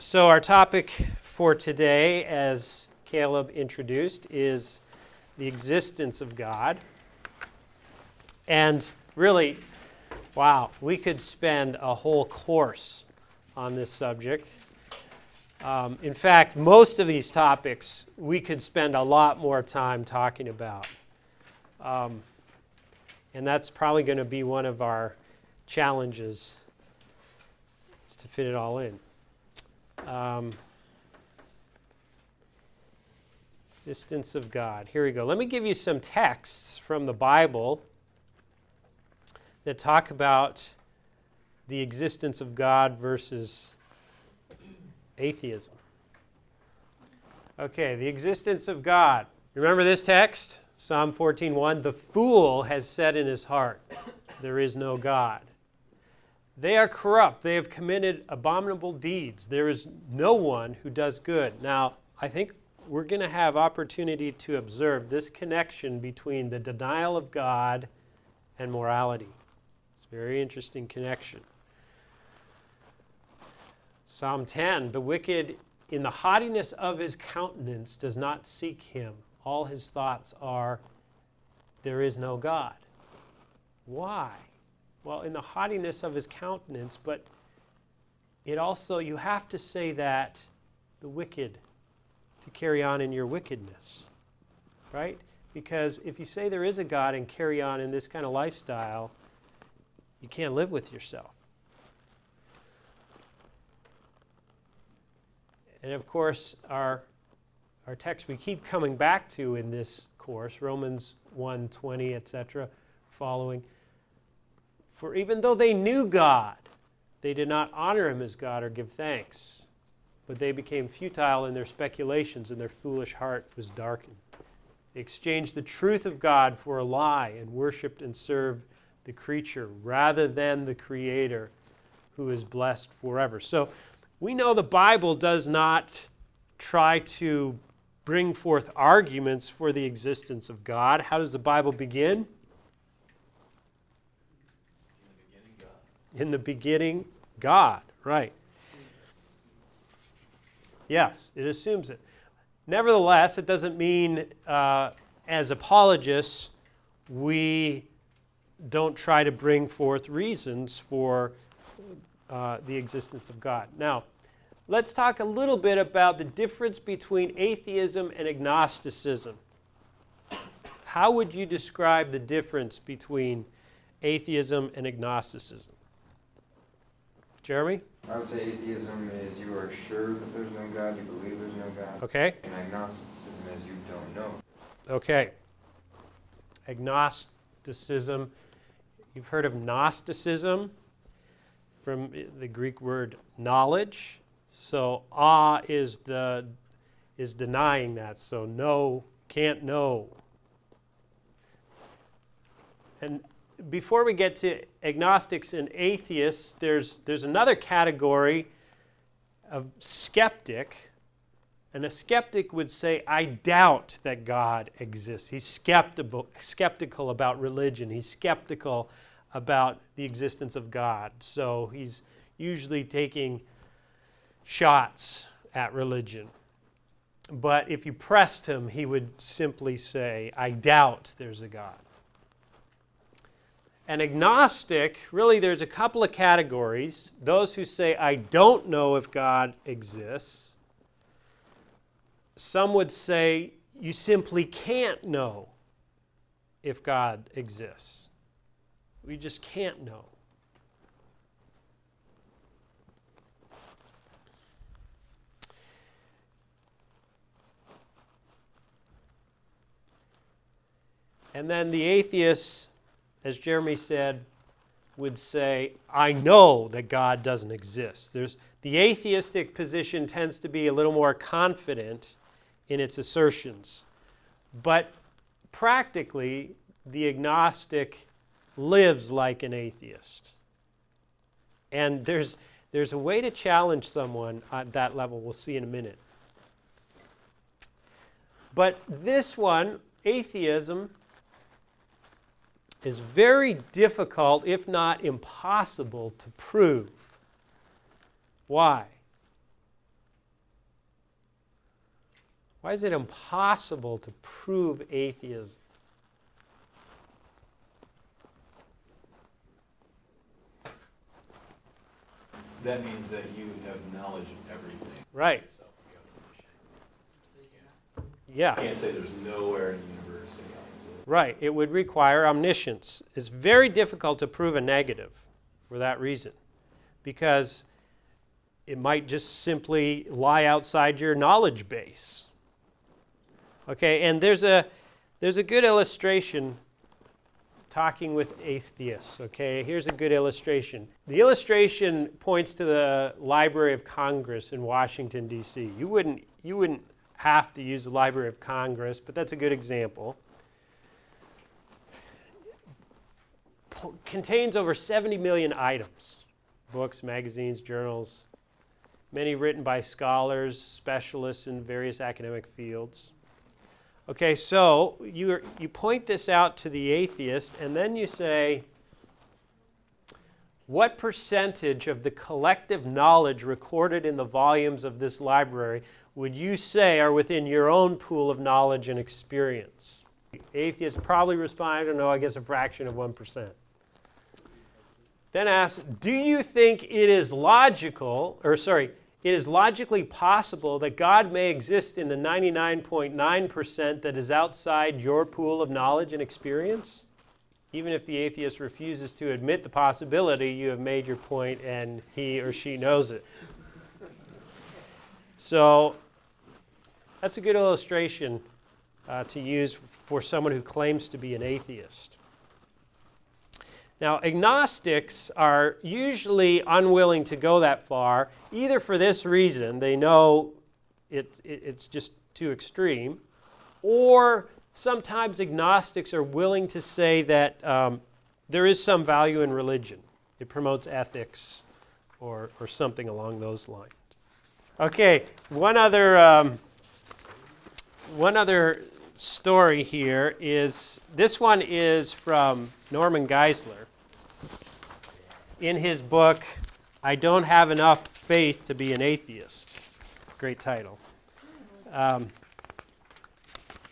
So our topic for today, as Caleb introduced, is the existence of God. And really, wow, we could spend a whole course on this subject. In fact, most of these topics we could spend a lot more time talking about. And that's probably going to be one of our challenges, is to fit it all in. Existence of God. Here we go. Let me give you some texts from the Bible that talk about the existence of God versus atheism. Okay, the existence of God. Remember this text? Psalm 14:1. The fool has said in his heart, there is no God. They are corrupt. They have committed abominable deeds. There is no one who does good. Now, I think we're going to have opportunity to observe this connection between the denial of God and morality. It's a very interesting connection. Psalm 10, the wicked in the haughtiness of his countenance does not seek him. All his thoughts are, there is no God. Why? Well, in the haughtiness of his countenance, but it also, you have to say that the wicked to carry on in your wickedness, right? Because if you say there is a God and carry on in this kind of lifestyle, you can't live with yourself. And of course, our text we keep coming back to in this course, Romans 1:20, etc., following. For even though they knew God, they did not honor him as God or give thanks. But they became futile in their speculations, and their foolish heart was darkened. They exchanged the truth of God for a lie and worshipped and served the creature rather than the Creator, who is blessed forever. So we know the Bible does not try to bring forth arguments for the existence of God. How does the Bible begin? In the beginning, God, right. Yes, it assumes it. Nevertheless, it doesn't mean as apologists we don't try to bring forth reasons for the existence of God. Now, let's talk a little bit about the difference between atheism and agnosticism. How would you describe the difference between atheism and agnosticism? Jeremy? I would say atheism is you are sure that there's no God, you believe there's no God. Okay. And agnosticism is you don't know. Okay. Agnosticism, you've heard of Gnosticism from the Greek word knowledge. So is denying that. So no, can't know. And before we get to agnostics and atheists, there's another category of skeptic. And a skeptic would say, I doubt that God exists. He's skeptical about religion. He's skeptical about the existence of God. So he's usually taking shots at religion. But if you pressed him, he would simply say, I doubt there's a God. An agnostic, really there's a couple of categories. Those who say, I don't know if God exists. Some would say, you simply can't know if God exists. We just can't know. And then the atheists, as Jeremy said, would say, I know that God doesn't exist. The atheistic position tends to be a little more confident in its assertions. But practically, the agnostic lives like an atheist. And there's a way to challenge someone at that level. We'll see in a minute. But this one, atheism, is very difficult, if not impossible, to prove. Why? Why is it impossible to prove atheism? That means that you have knowledge of everything. Right. Yeah. You can't say there's nowhere in the universe any opposite. Right. It would require omniscience. It's very difficult to prove a negative for that reason, because it might just simply lie outside your knowledge base. Okay, and there's a good illustration talking with atheists. Okay, here's a good illustration. The illustration points to the Library of Congress in Washington, D.C. You wouldn't have to use the Library of Congress, but that's a good example. Contains over 70 million items, books, magazines, journals, many written by scholars, specialists in various academic fields. Okay, so you point this out to the atheist, and then you say, what percentage of the collective knowledge recorded in the volumes of this library would you say are within your own pool of knowledge and experience? Atheists probably respond, I don't know, I guess a fraction of 1%. Then ask, do you think it is logically possible that God may exist in the 99.9% that is outside your pool of knowledge and experience? Even if the atheist refuses to admit the possibility, you have made your point and he or she knows it. So that's a good illustration to use for someone who claims to be an atheist. Now, agnostics are usually unwilling to go that far, either for this reason, they know it's just too extreme, or sometimes agnostics are willing to say that there is some value in religion. It promotes ethics or something along those lines. Okay, one other story here is, this one is from Norman Geisler. In his book, I Don't Have Enough Faith to Be an Atheist. Great title.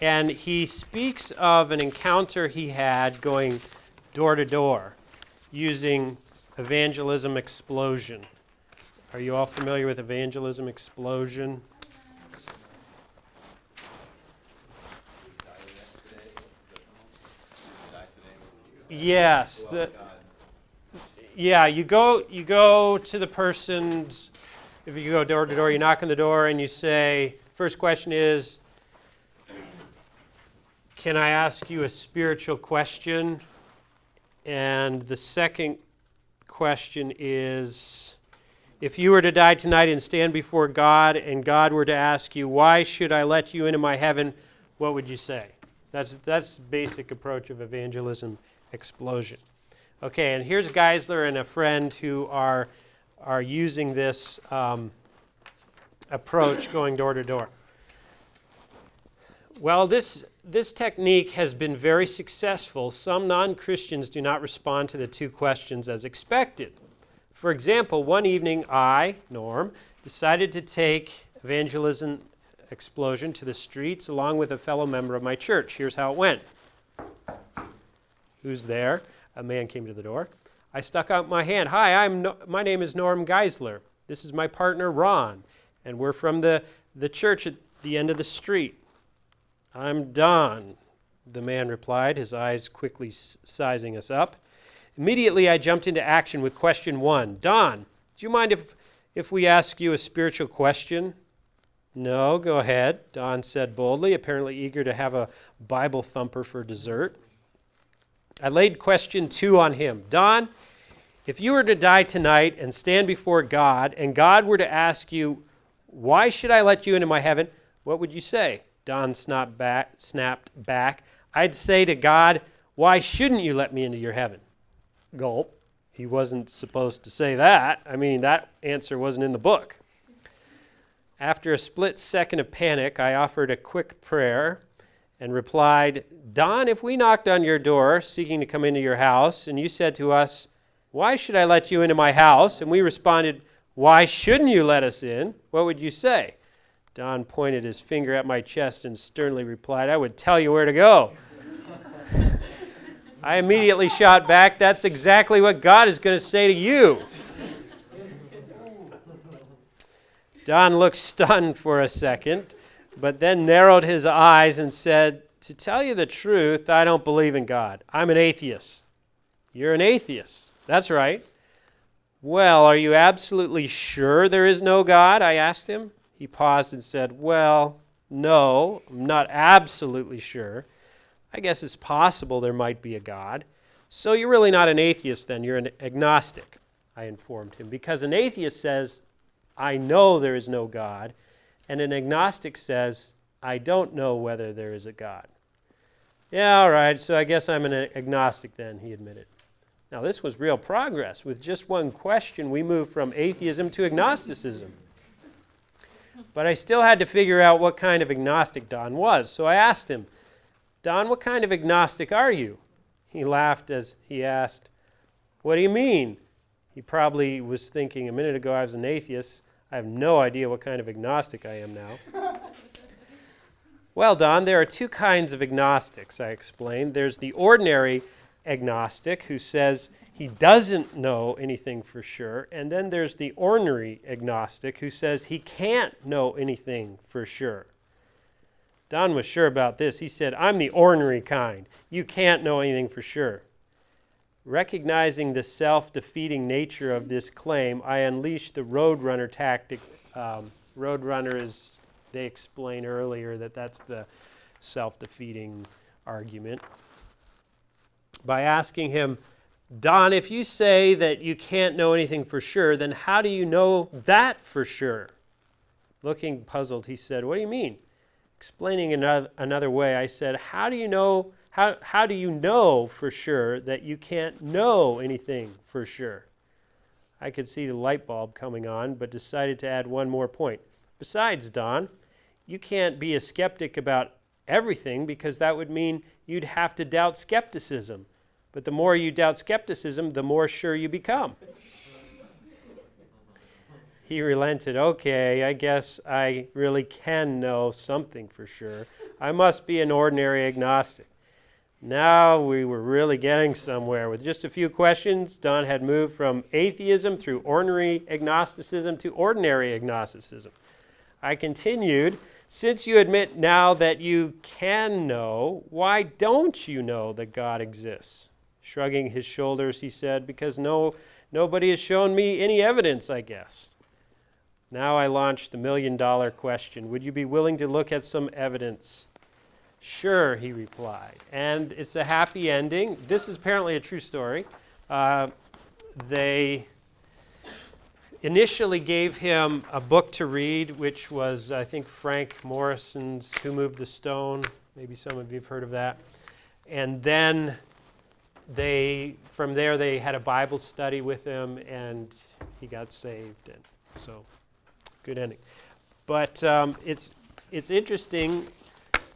And he speaks of an encounter he had going door to door using evangelism explosion. Are you all familiar with evangelism explosion? Yes. You go to the person's, if you go door to door, you knock on the door and you say, first question is, can I ask you a spiritual question? And the second question is, if you were to die tonight and stand before God and God were to ask you, why should I let you into my heaven, what would you say? That's the basic approach of evangelism explosion. Okay, and here's Geisler and a friend who are using this approach going door to door. Well, this technique has been very successful. Some non-Christians do not respond to the two questions as expected. For example, one evening I, Norm, decided to take evangelism explosion to the streets along with a fellow member of my church. Here's how it went. Who's there? A man came to the door. I stuck out my hand. Hi, my name is Norm Geisler. This is my partner, Ron, and we're from the church at the end of the street. I'm Don, the man replied, his eyes quickly sizing us up. Immediately, I jumped into action with question one. Don, do you mind if we ask you a spiritual question? No, go ahead, Don said boldly, apparently eager to have a Bible thumper for dessert. I laid question two on him. Don, if you were to die tonight and stand before God, and God were to ask you, why should I let you into my heaven, what would you say? Don snapped back. I'd say to God, why shouldn't you let me into your heaven? Gulp. He wasn't supposed to say that. I mean, that answer wasn't in the book. After a split second of panic, I offered a quick prayer and replied, Don, if we knocked on your door seeking to come into your house, and you said to us, why should I let you into my house? And we responded, why shouldn't you let us in? What would you say? Don pointed his finger at my chest and sternly replied, "I would tell you where to go." I immediately shot back, "That's exactly what God is going to say to you." Don looked stunned for a second, but then narrowed his eyes and said, "To tell you the truth, I don't believe in God. I'm an atheist." "You're an atheist?" "That's right." "Well, are you absolutely sure there is no God?" I asked him. He paused and said, "Well, no, I'm not absolutely sure. I guess it's possible there might be a God." "So you're really not an atheist then, you're an agnostic," I informed him, because an atheist says, "I know there is no God," and an agnostic says, "I don't know whether there is a God." "Yeah, all right, so I guess I'm an agnostic then," he admitted. Now, this was real progress. With just one question, we moved from atheism to agnosticism. But I still had to figure out what kind of agnostic Don was, so I asked him, "Don, what kind of agnostic are you?" He laughed as he asked, "What do you mean?" He probably was thinking, a minute ago I was an atheist. I have no idea what kind of agnostic I am now. "Well, Don, there are two kinds of agnostics," I explained. "There's the ordinary agnostic who says he doesn't know anything for sure, and then there's the ornery agnostic who says he can't know anything for sure." Don was sure about this. He said, "I'm the ornery kind. You can't know anything for sure." Recognizing the self-defeating nature of this claim, I unleashed the roadrunner tactic. Roadrunner is, they explained earlier that that's the self-defeating argument. By asking him, "Don, if you say that you can't know anything for sure, then how do you know that for sure?" Looking puzzled, he said, "What do you mean?" Explaining another way, I said, how do you know for sure that you can't know anything for sure?" I could see the light bulb coming on, but decided to add one more point. "Besides, Don, you can't be a skeptic about everything, because that would mean you'd have to doubt skepticism. But the more you doubt skepticism, the more sure you become." He relented. "Okay, I guess I really can know something for sure. I must be an ordinary agnostic." Now we were really getting somewhere. With just a few questions, Don had moved from atheism through ordinary agnosticism to ordinary agnosticism. I continued, "Since you admit now that you can know, why don't you know that God exists?" Shrugging his shoulders, he said, "Because nobody has shown me any evidence, I guess." Now I launched the million-dollar question. "Would you be willing to look at some evidence?" "Sure," he replied. And it's a happy ending. This is apparently a true story. They initially gave him a book to read, which was, I think, Frank Morrison's Who Moved the Stone. Maybe some of you have heard of that. And then from there, they had a Bible study with him, and he got saved. And so, good ending. But it's interesting.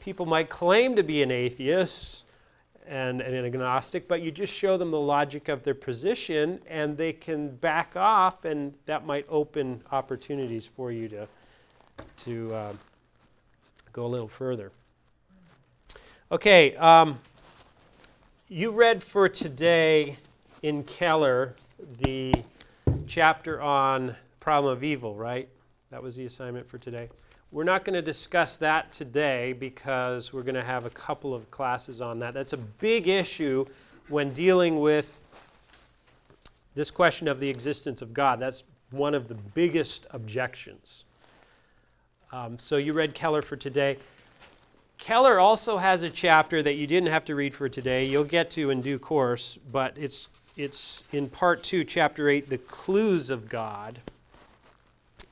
People might claim to be an atheist and an agnostic, but you just show them the logic of their position, and they can back off, and that might open opportunities for you to go a little further. Okay, you read for today in Keller the chapter on problem of evil, right? That was the assignment for today. We're not going to discuss that today because we're going to have a couple of classes on that. That's a big issue when dealing with this question of the existence of God. That's one of the biggest objections. So you read Keller for today. Keller also has a chapter that you didn't have to read for today. You'll get to in due course, but it's in part 2, chapter 8, The Clues of God.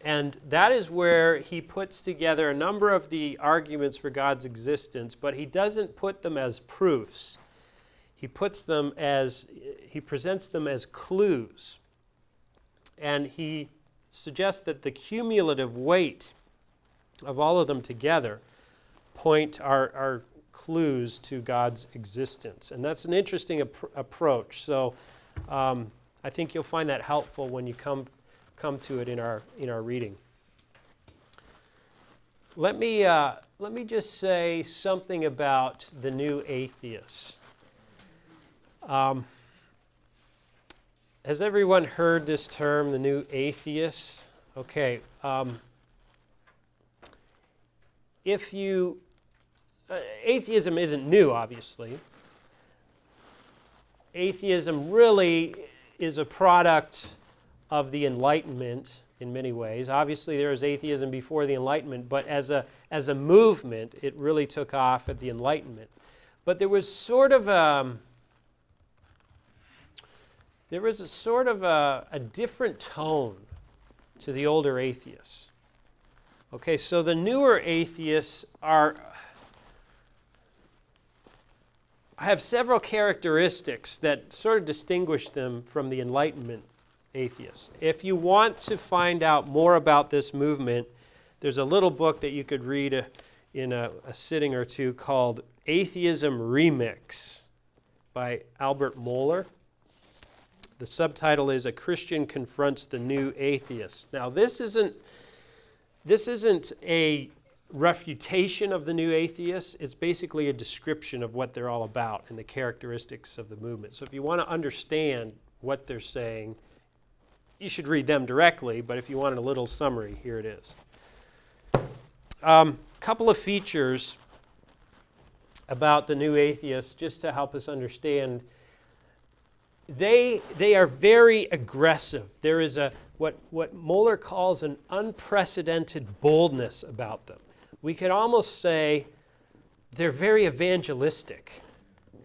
And that is where he puts together a number of the arguments for God's existence, but he doesn't put them as proofs. He presents them as clues. And he suggests that the cumulative weight of all of them together are clues to God's existence. And that's an interesting approach. So I think you'll find that helpful when you come to it in our reading. let me just say something about the new atheists. Has everyone heard this term, the new atheists? Okay. Atheism isn't new, obviously. Atheism really is a product of the Enlightenment in many ways. Obviously, there was atheism before the Enlightenment, but as a movement, it really took off at the Enlightenment. But there was sort of a different tone to the older atheists. Okay, so the newer atheists have several characteristics that sort of distinguish them from the Enlightenment atheists. If you want to find out more about this movement, there's a little book that you could read in a sitting or two called Atheism Remix by Albert Mohler. The subtitle is A Christian Confronts the New Atheist. Now, this isn't a refutation of the new atheists. It's basically a description of what they're all about and the characteristics of the movement. So if you want to understand what they're saying, you should read them directly, but if you want a little summary, here it is. Couple of features about the new atheists, just to help us understand. They are very aggressive. There is what Mohler calls an unprecedented boldness about them. We could almost say they're very evangelistic,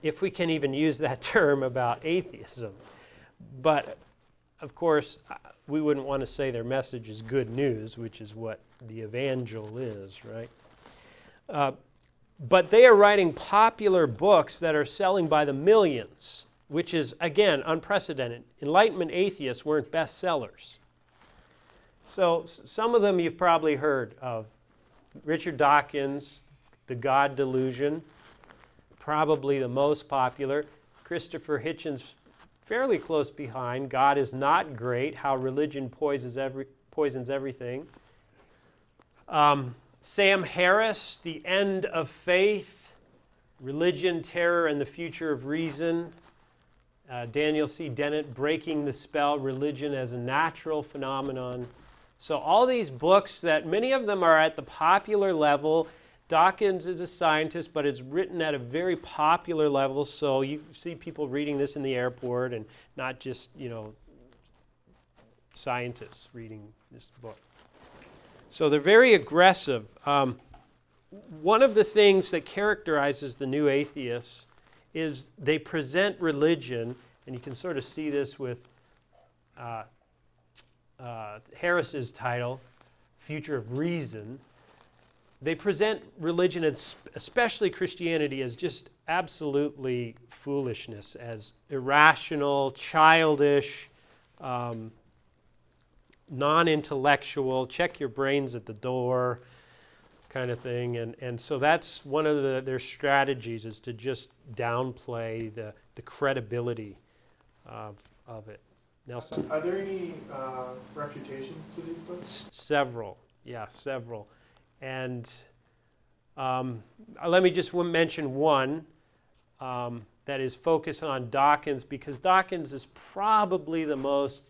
if we can even use that term about atheism. But, of course, we wouldn't want to say their message is good news, which is what the evangel is, right? But they are writing popular books that are selling by the millions, which is, again, unprecedented. Enlightenment atheists weren't bestsellers. So some of them you've probably heard of. Richard Dawkins, The God Delusion, probably the most popular. Christopher Hitchens, fairly close behind. God is Not Great, How Religion Poisons Everything. Sam Harris, The End of Faith, Religion, Terror, and the Future of Reason. Daniel C. Dennett, Breaking the Spell, Religion as a Natural Phenomenon. So all these books that many of them are at the popular level. Dawkins is a scientist, but it's written at a very popular level. So you see people reading this in the airport and not just, scientists reading this book. So they're very aggressive. One of the things that characterizes the new atheists is they present religion, and you can sort of see this with Harris's title, Future of Reason. They present religion, especially Christianity, as just absolutely foolishness, as irrational, childish, non-intellectual, check your brains at the door kind of thing. And so that's one of their strategies, is to just downplay the credibility of it. Nelson? Are there any refutations to these books? Several. And let me just mention one that is focused on Dawkins, because Dawkins is probably the most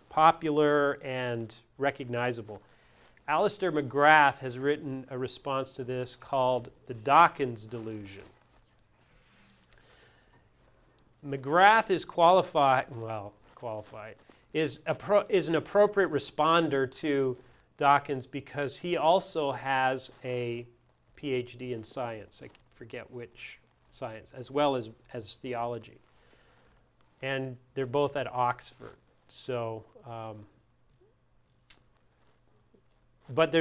popular and recognizable. Alistair McGrath has written a response to this called The Dawkins Delusion. McGrath is is an appropriate responder to Dawkins because he also has a PhD in science. I forget which science, as well as theology. And they're both at Oxford. So, but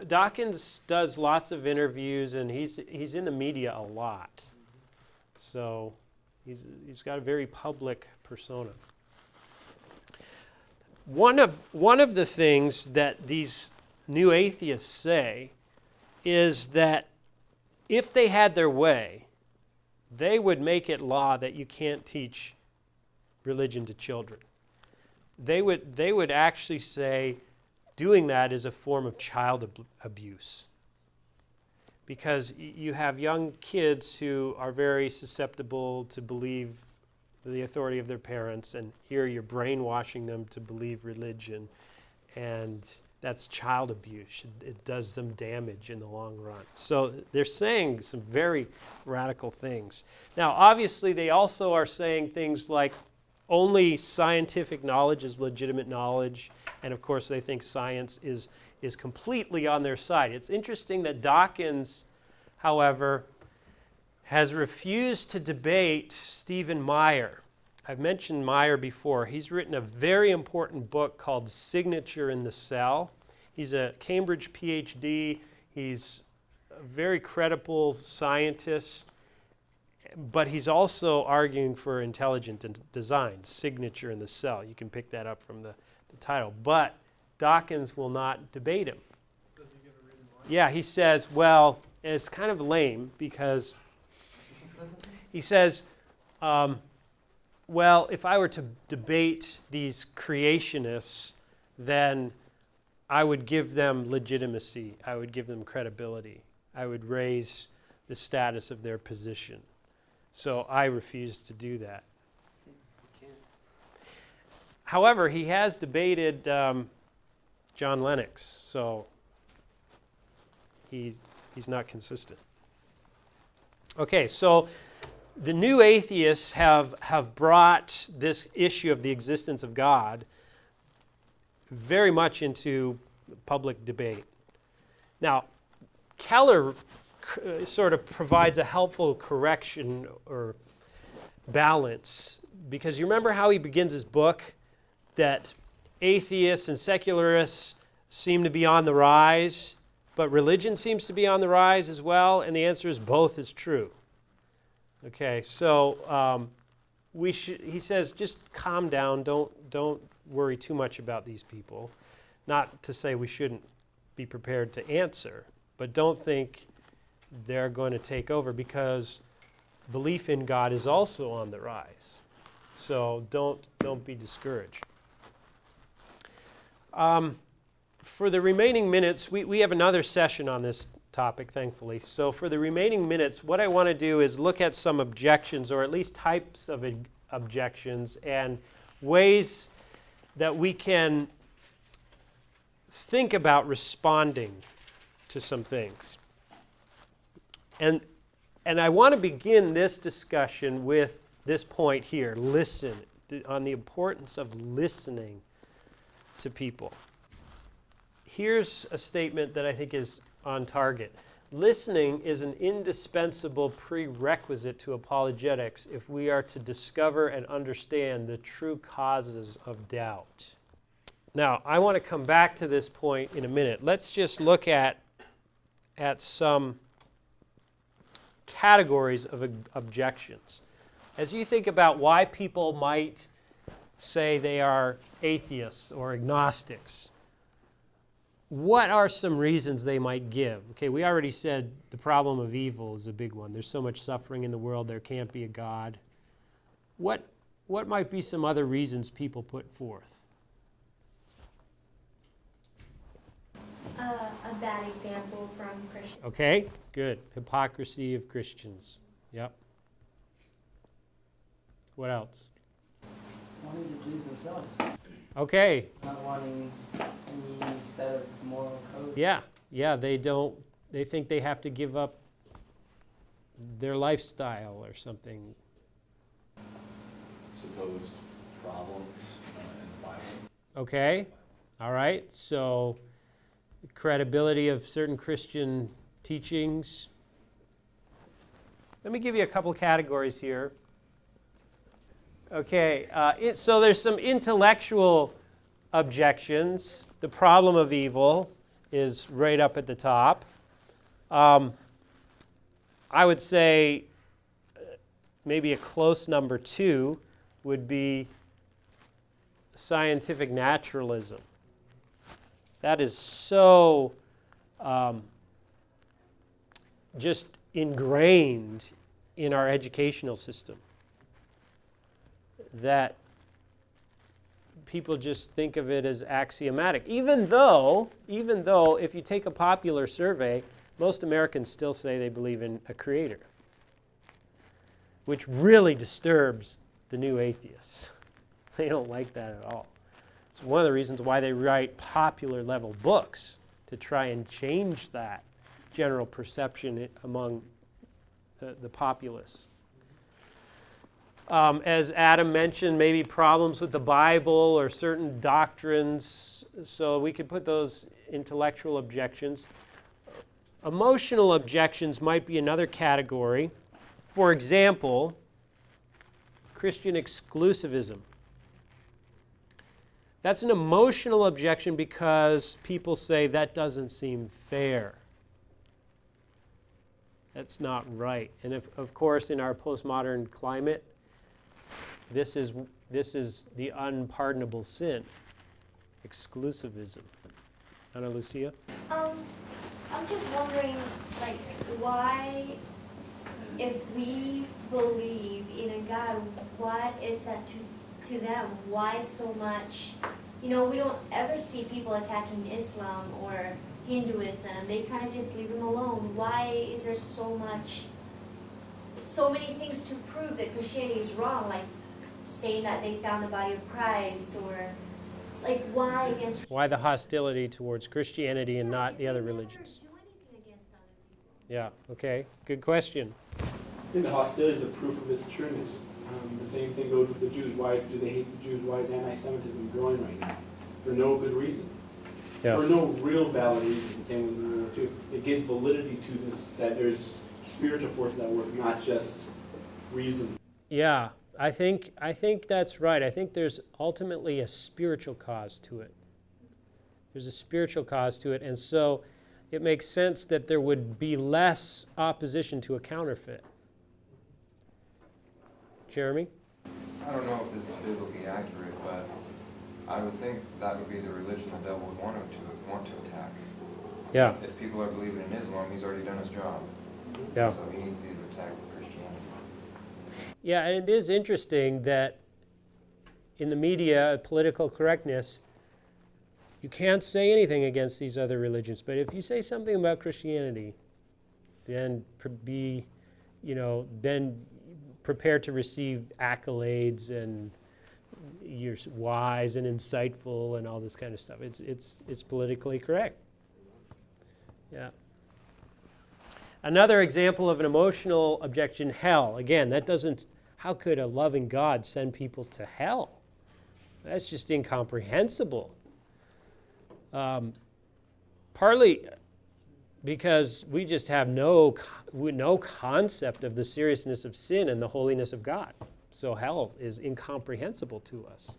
Dawkins does lots of interviews, and he's in the media a lot. So he's got a very public persona. One of the things that these new atheists say is that if they had their way, they would make it law that you can't teach religion to children. They would actually say, doing that is a form of child abuse. Because you have young kids who are very susceptible to believe the authority of their parents, and here you're brainwashing them to believe religion, and that's child abuse. It does them damage in the long run. So they're saying some very radical things. Now, obviously, they also are saying things like only scientific knowledge is legitimate knowledge, and of course they think science is completely on their side. It's interesting that Dawkins, however, has refused to debate Stephen Meyer. I've mentioned Meyer before. He's written a very important book called Signature in the Cell. He's a Cambridge PhD. He's a very credible scientist, but he's also arguing for intelligent design, Signature in the Cell. You can pick that up from the title. But Dawkins will not debate him. Does he give a reason why? Yeah, he says, well, and it's kind of lame because he says, well, if I were to debate these creationists, then I would give them legitimacy. I would give them credibility. I would raise the status of their position. So I refuse to do that. However, he has debated John Lennox, so he's not consistent. Okay, so the new atheists have brought this issue of the existence of God very much into public debate. Now, Keller sort of provides a helpful correction or balance, because you remember how he begins his book, that atheists and secularists seem to be on the rise, but religion seems to be on the rise as well, and the answer is both is true. Okay, so he says, just calm down, don't worry too much about these people. Not to say we shouldn't be prepared to answer, but don't think they're going to take over, because belief in God is also on the rise. So don't be discouraged. For the remaining minutes, we have another session on this topic, thankfully. So for the remaining minutes, what I want to do is look at some objections, or at least types of objections, and ways that we can think about responding to some things. And I want to begin this discussion with this point here, listen, on the importance of listening to people. Here's a statement that I think is on target. Listening is an indispensable prerequisite to apologetics if we are to discover and understand the true causes of doubt. Now, I want to come back to this point in a minute. Let's just look at some categories of objections. As you think about why people might say they are atheists or agnostics, what are some reasons they might give? Okay, we already said the problem of evil is a big one. There's so much suffering in the world, there can't be a God. What might be some other reasons people put forth? A bad example from Christians. Okay, good. Hypocrisy of Christians. Yep. What else? Wanting to please themselves, Okay. not wanting any set of moral code. Yeah, they think they have to give up their lifestyle or something. Supposed problems in the Bible. Okay, all right, so credibility of certain Christian teachings. Let me give you a couple categories here. Okay, so there's some intellectual objections. The problem of evil is right up at the top. I would say maybe a close number 2 would be scientific naturalism. That is so just ingrained in our educational system that people just think of it as axiomatic. Even though, if you take a popular survey, most Americans still say they believe in a creator, which really disturbs the new atheists. They don't like that at all. It's one of the reasons why they write popular level books, to try and change that general perception among the populace. As Adam mentioned, maybe problems with the Bible or certain doctrines, so we could put those intellectual objections. Emotional objections might be another category. For example, Christian exclusivism. That's an emotional objection because people say that doesn't seem fair. That's not right. And of course, in our postmodern climate, this is the unpardonable sin, exclusivism. Ana Lucia? I'm just wondering, like, why, if we believe in a God, what is that to them? Why so much? You know, we don't ever see people attacking Islam or Hinduism. They kind of just leave them alone. Why is there so many things to prove that Christianity is wrong, like saying that they found the body of Christ, or like why against? Why the hostility towards Christianity and not the other religions? They never do anything against other people. Yeah, okay, good question. I think the hostility is a proof of its trueness. The same thing goes with the Jews. Why do they hate the Jews? Why is anti-Semitism growing right now? For no good reason. Yeah. For no real valid reason. The same with World War II. It gives validity to this, that there's spiritual forces at work, not just reason. Yeah, I think that's right. I think there's ultimately a spiritual cause to it. There's a spiritual cause to it, and so it makes sense that there would be less opposition to a counterfeit. Jeremy? I don't know if this is biblically accurate, but I would think that would be the religion the devil would want to attack. Yeah. If people are believing in Islam, he's already done his job. Yeah. So he needs to attack Christianity. Yeah, and it is interesting that in the media, political correctness, you can't say anything against these other religions, but if you say something about Christianity, then then prepare to receive accolades and you're wise and insightful and all this kind of stuff. It's politically correct. Yeah. Another example of an emotional objection, hell. Again, how could a loving God send people to hell? That's just incomprehensible. Partly because we just have no concept of the seriousness of sin and the holiness of God. So hell is incomprehensible to us.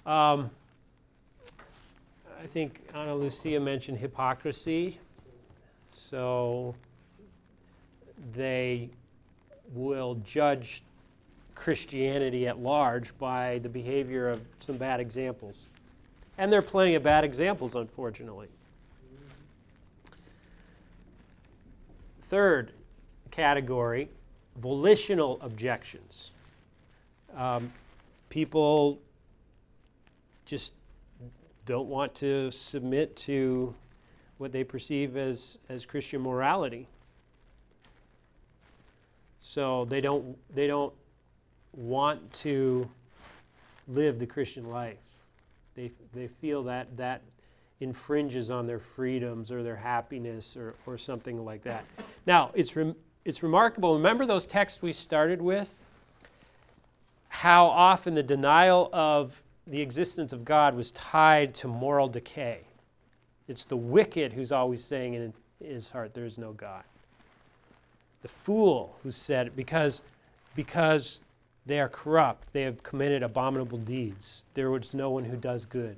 I think Ana Lucia mentioned hypocrisy. So they will judge Christianity at large by the behavior of some bad examples. And there are plenty of bad examples, unfortunately. Third category, volitional objections. People just don't want to submit to what they perceive as Christian morality. So they don't want to live the Christian life. They feel that infringes on their freedoms or their happiness or something like that. Now, it's remarkable. Remember those texts we started with? How often the denial of the existence of God was tied to moral decay. It's the wicked who's always saying in his heart, there is no God. The fool who said it because they are corrupt, they have committed abominable deeds. There is no one who does good.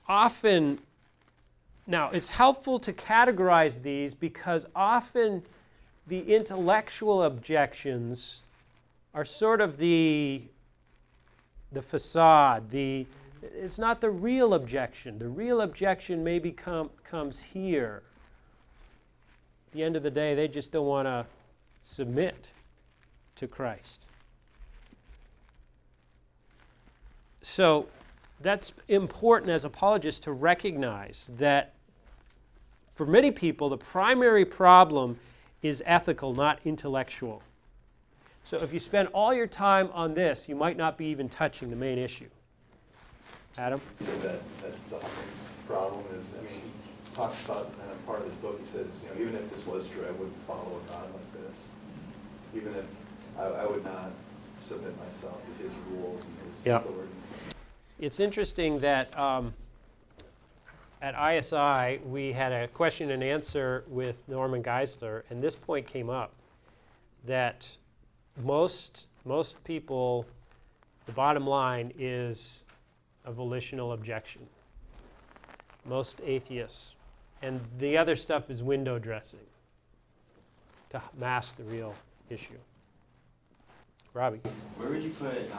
Often, now it's helpful to categorize these because often the intellectual objections are sort of the facade. It's not the real objection. The real objection maybe comes here the end of the day, they just don't want to submit to Christ. So that's important as apologists to recognize that for many people, the primary problem is ethical, not intellectual. So if you spend all your time on this, you might not be even touching the main issue. Adam? So that's Dawkins' problem is, I mean, he talks about, in a part of his book, he says, even if this was true, I wouldn't follow a God like this. Even if I would not submit myself to his rules and his authority. It's interesting that at ISI, we had a question and answer with Norman Geisler, and this point came up, that most people, the bottom line is a volitional objection. Most atheists. And the other stuff is window dressing to mask the real issue. Robbie? Where would you put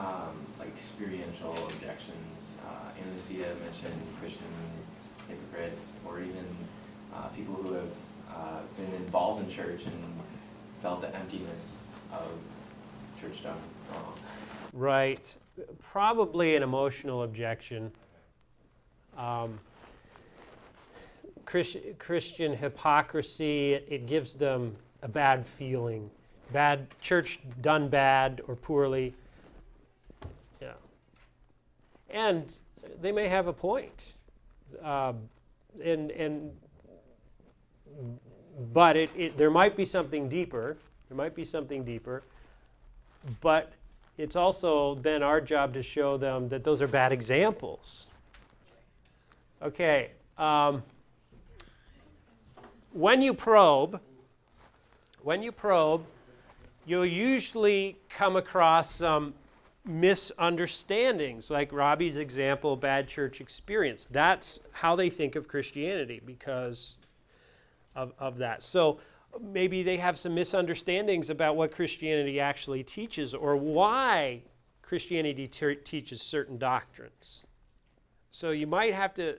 like experiential objections? Lucia mentioned Christian hypocrites, or even people who have been involved in church and felt the emptiness of church done wrong. Right. Probably an emotional objection. Christian hypocrisy, it gives them a bad feeling. Bad church done bad or poorly. Yeah. And they may have a point. But there might be something deeper. There might be something deeper. But it's also then our job to show them that those are bad examples. Okay. When you probe, you'll usually come across some misunderstandings, like Robbie's example, bad church experience. That's how they think of Christianity because of that. So maybe they have some misunderstandings about what Christianity actually teaches or why Christianity teaches certain doctrines. So you might have to,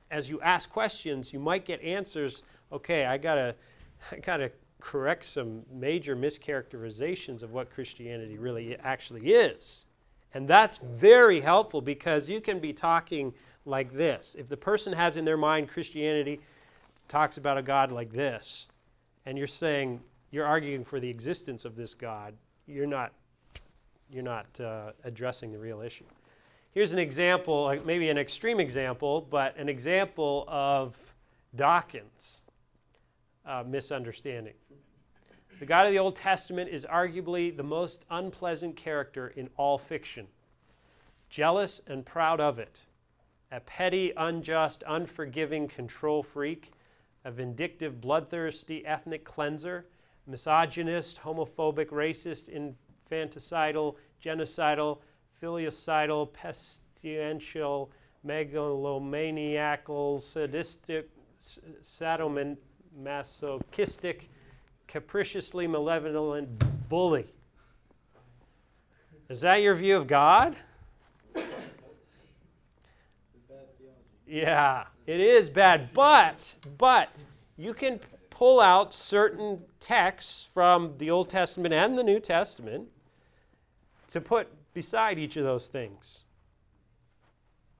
as you ask questions, you might get answers. Okay, I gotta correct some major mischaracterizations of what Christianity really actually is. And that's very helpful because you can be talking like this. If the person has in their mind Christianity talks about a God like this, and you're arguing for the existence of this God, you're not addressing the real issue. Here's an example, like maybe an extreme example, but an example of Dawkins' misunderstanding. The God of the Old Testament is arguably the most unpleasant character in all fiction. Jealous and proud of it. A petty, unjust, unforgiving control freak. A vindictive, bloodthirsty ethnic cleanser. Misogynist, homophobic, racist, infanticidal, genocidal, filicidal, pestilential, megalomaniacal, sadistic, sadomasochistic, capriciously malevolent bully. Is that your view of God? Yeah, it is bad, but you can pull out certain texts from the Old Testament and the New Testament to put beside each of those things.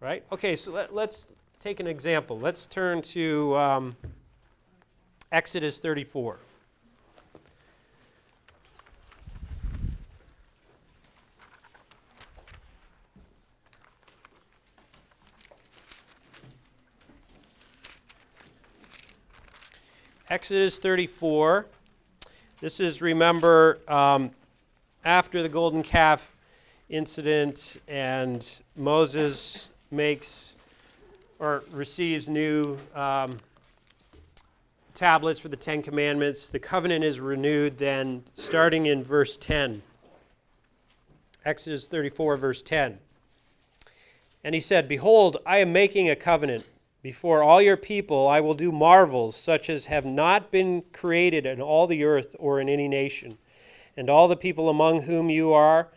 Right? Okay, so let's take an example. Let's turn to Exodus 34. Exodus 34. This is, remember, after the golden calf incident, and Moses receives new tablets for the Ten Commandments. The covenant is renewed then, starting in verse 10. Exodus 34, verse 10. And he said, "Behold, I am making a covenant. Before all your people I will do marvels such as have not been created in all the earth or in any nation. And all the people among whom you are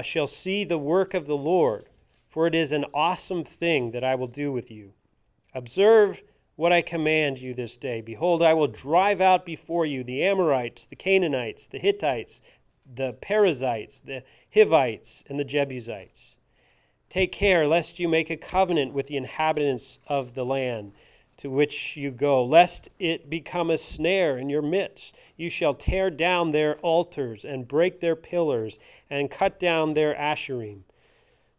shall see the work of the Lord, for it is an awesome thing that I will do with you. Observe what I command you this day. Behold, I will drive out before you the Amorites, the Canaanites, the Hittites, the Perizzites, the Hivites, and the Jebusites. Take care lest you make a covenant with the inhabitants of the land to which you go, lest it become a snare in your midst. You shall tear down their altars and break their pillars and cut down their asherim.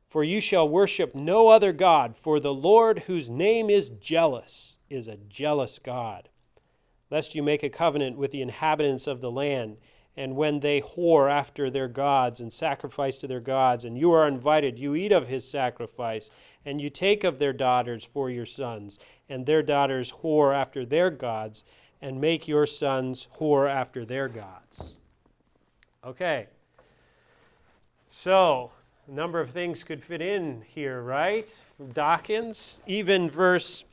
For you shall worship no other God, for the Lord, whose name is jealous, is a jealous God. Lest you make a covenant with the inhabitants of the land, and when they whore after their gods and sacrifice to their gods, and you are invited, you eat of his sacrifice, and you take of their daughters for your sons, and their daughters whore after their gods, and make your sons whore after their gods. Okay. So, a number of things could fit in here, right? From Dawkins, even verse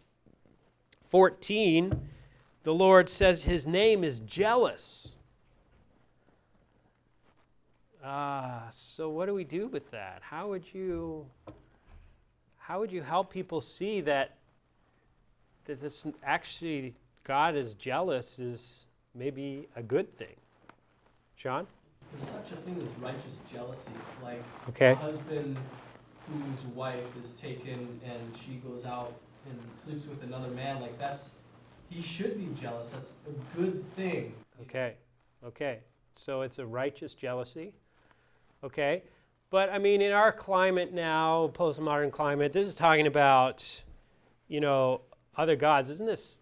14, the Lord says his name is jealous. So what do we do with that? How would you help people see that this actually God is jealous is maybe a good thing? Sean? There's such a thing as righteous jealousy, like Okay. a husband whose wife is taken and she goes out and sleeps with another man, like he should be jealous. That's a good thing. Okay. So it's a righteous jealousy. Okay. But I mean, in our climate now, postmodern climate, this is talking about, other gods. Isn't this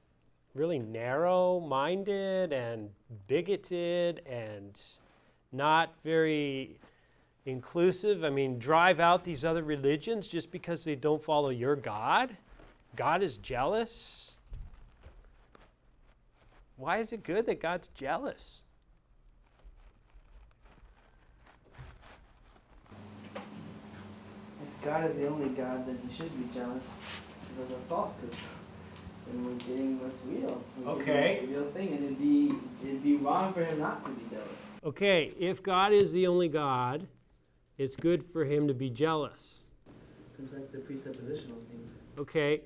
really narrow-minded and bigoted and not very inclusive? I mean, drive out these other religions just because they don't follow your God? God is jealous? Why is it good that God's jealous? If God is the only God, then he should be jealous. Because those are false, because then we're getting what's real. We're getting the real thing, and it'd be wrong for him not to be jealous. Okay, if God is the only God, it's good for him to be jealous. Because that's the presuppositional thing. Okay,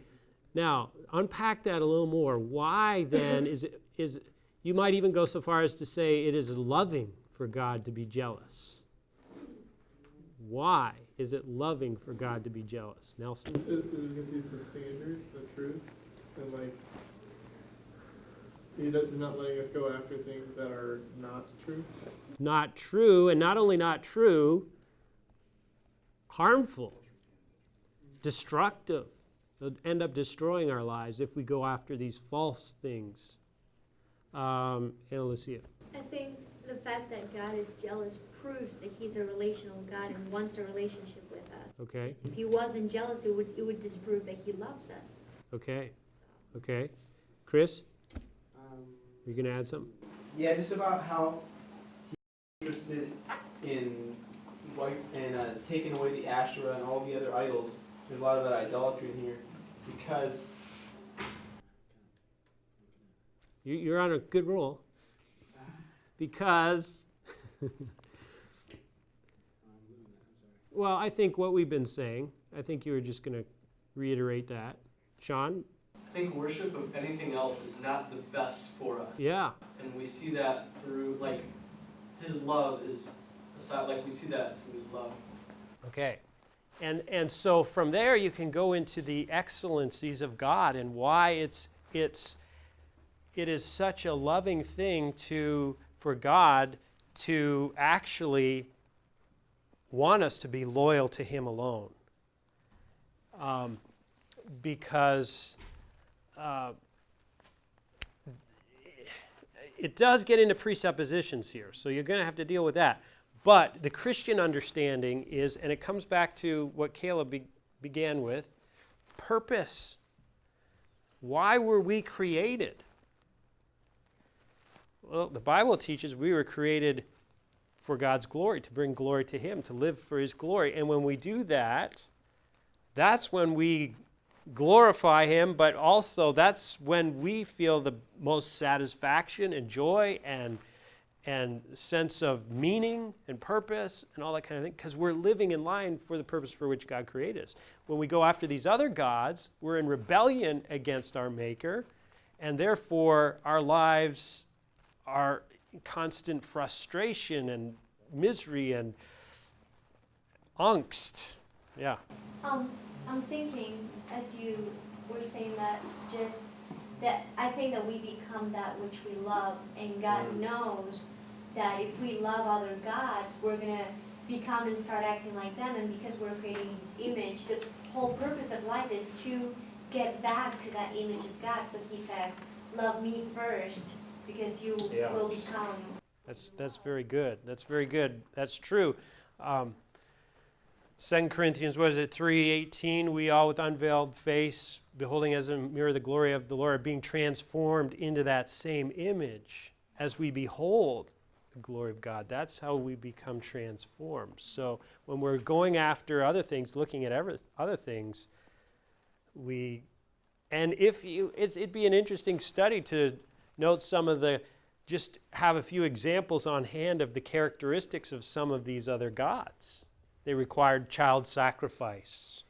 now unpack that a little more. Why then is you might even go so far as to say it is loving for God to be jealous? Why is it loving for God to be jealous? Nelson? Is it because he's the standard, the truth? And he does not letting us go after things that are not true? Not true, and not only not true, harmful, destructive. They'll end up destroying our lives if we go after these false things. Anna Lucia. I think the fact that God is jealous proves that he's a relational God and wants a relationship with us. Okay. If he wasn't jealous, it would disprove that he loves us. Okay. Okay. Chris? You going to add something? Yeah, just about how he's interested in taking away the Asherah and all the other idols. There's a lot of that idolatry in here because You're on a good roll. Because, well, I think what we've been saying, I think you were just going to reiterate that. Sean? I think worship of anything else is not the best for us. Yeah. And we see that through, his love is, we see that through his love. Okay. And so from there you can go into the excellencies of God and why it is such a loving thing for God to actually want us to be loyal to him alone. Because it does get into presuppositions here, so you're going to have to deal with that. But the Christian understanding is, and it comes back to what Caleb began with, purpose. Why were we created? Well, the Bible teaches we were created for God's glory, to bring glory to him, to live for his glory. And when we do that, that's when we glorify him, but also that's when we feel the most satisfaction and joy and sense of meaning and purpose and all that kind of thing, because we're living in line for the purpose for which God created us. When we go after these other gods, we're in rebellion against our Maker, and therefore our lives are in constant frustration and misery and angst. Yeah. I'm thinking, as you were saying that, just that I think that we become that which we love, and God knows that if we love other gods, we're gonna become and start acting like them, and because we're creating His image, the whole purpose of life is to get back to that image of God. So He says, love me first, because you will become. That's very good. That's very good. That's true. 2 Corinthians, 3:18, we all with unveiled face, beholding as in a mirror the glory of the Lord, are being transformed into that same image as we behold the glory of God. That's how we become transformed. So when we're going after other things, looking at other things, it'd be an interesting study to note some of just have a few examples on hand of the characteristics of some of these other gods. They required child sacrifice,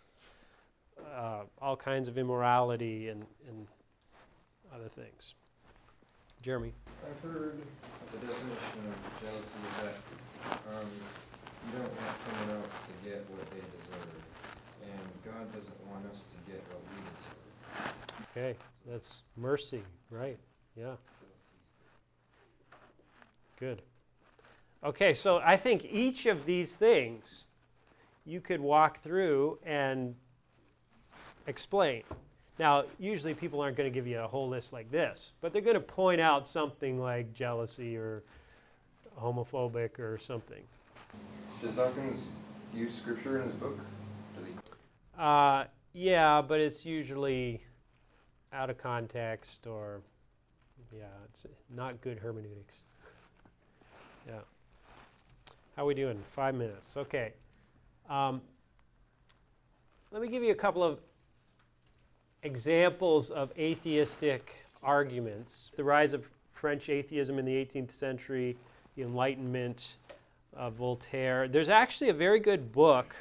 all kinds of immorality and other things. Jeremy? I've heard the definition of jealousy is that you don't want someone else to get what they deserve, and God doesn't want us to get what we deserve. Okay, that's mercy, right? Yeah. Good. Okay, so I think each of these things you could walk through and explain. Now, usually people aren't going to give you a whole list like this, but they're going to point out something like jealousy or homophobic or something. Does Dawkins use scripture in his book? Does he? Yeah, but it's usually out of context or, it's not good hermeneutics. Yeah. How are we doing? 5 minutes. Okay. Let me give you a couple of examples of atheistic arguments. The rise of French atheism in the 18th century, the Enlightenment, Voltaire. There's actually a very good book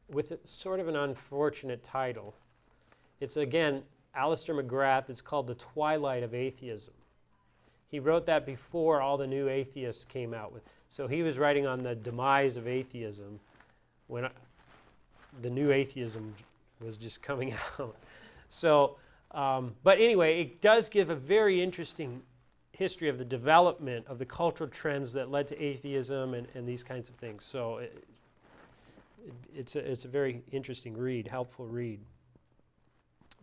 with sort of an unfortunate title. It's, again, Alistair McGrath. It's called The Twilight of Atheism. He wrote that before all the new atheists came out with. So he was writing on the demise of atheism when the new atheism was just coming out. So, but anyway, it does give a very interesting history of the development of the cultural trends that led to atheism and these kinds of things. So it's a very interesting read, helpful read.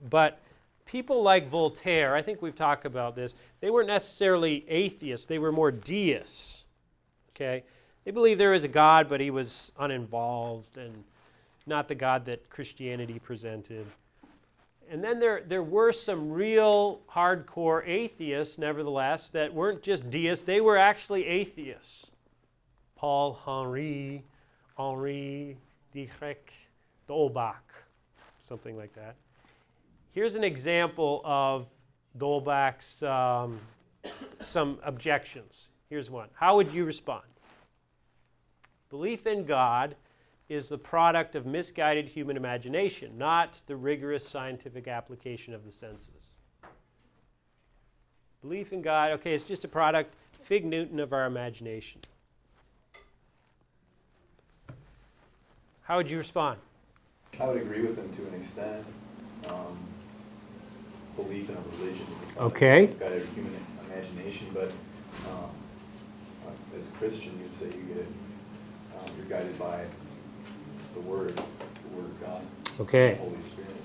But people like Voltaire, I think we've talked about this, they weren't necessarily atheists, they were more deists. Okay? They believed there is a God, but he was uninvolved and not the God that Christianity presented. And then there were some real hardcore atheists, nevertheless, that weren't just deists, they were actually atheists. Paul Henri Dietrich d'Holbach, something like that. Here's an example of d'Holbach's some objections. Here's one. How would you respond? Belief in God is the product of misguided human imagination, not the rigorous scientific application of the senses. Belief in God, okay, it's just a product, fig Newton, of our imagination. How would you respond? I would agree with him to an extent. Belief in a religion is a Okay. misguided human imagination, but as a Christian, you'd say you're guided by the Word of God, Okay. the Holy Spirit.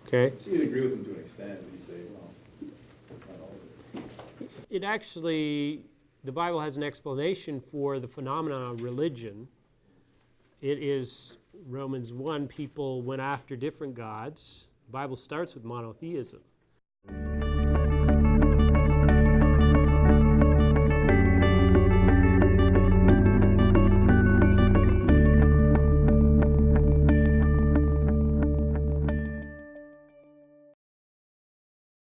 Okay. So you'd agree with him to an extent, but you'd say, well, not all of it. It actually, the Bible has an explanation for the phenomenon of religion. It is Romans 1, people went after different gods. The Bible starts with monotheism.